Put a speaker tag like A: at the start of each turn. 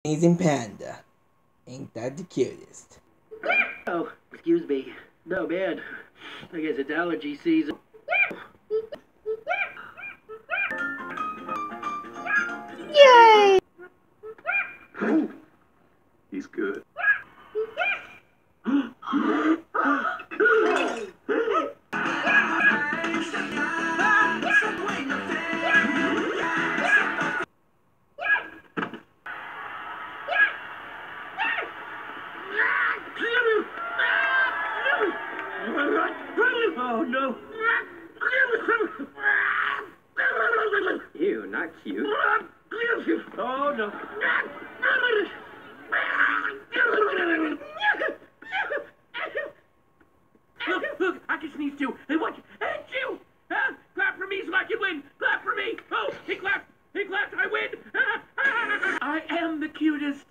A: Amazing panda. Ain't that the cutest?
B: Oh, excuse me. No, man. I guess it's allergy season.
C: Yay!
D: He's good.
B: Oh, no.
D: Ew, not cute.
B: Oh, no. Look, I can sneeze too. Hey, watch. Hey, you! Clap for me so I can win. Clap for me. Oh, he clapped. He clapped. I win. I am the cutest.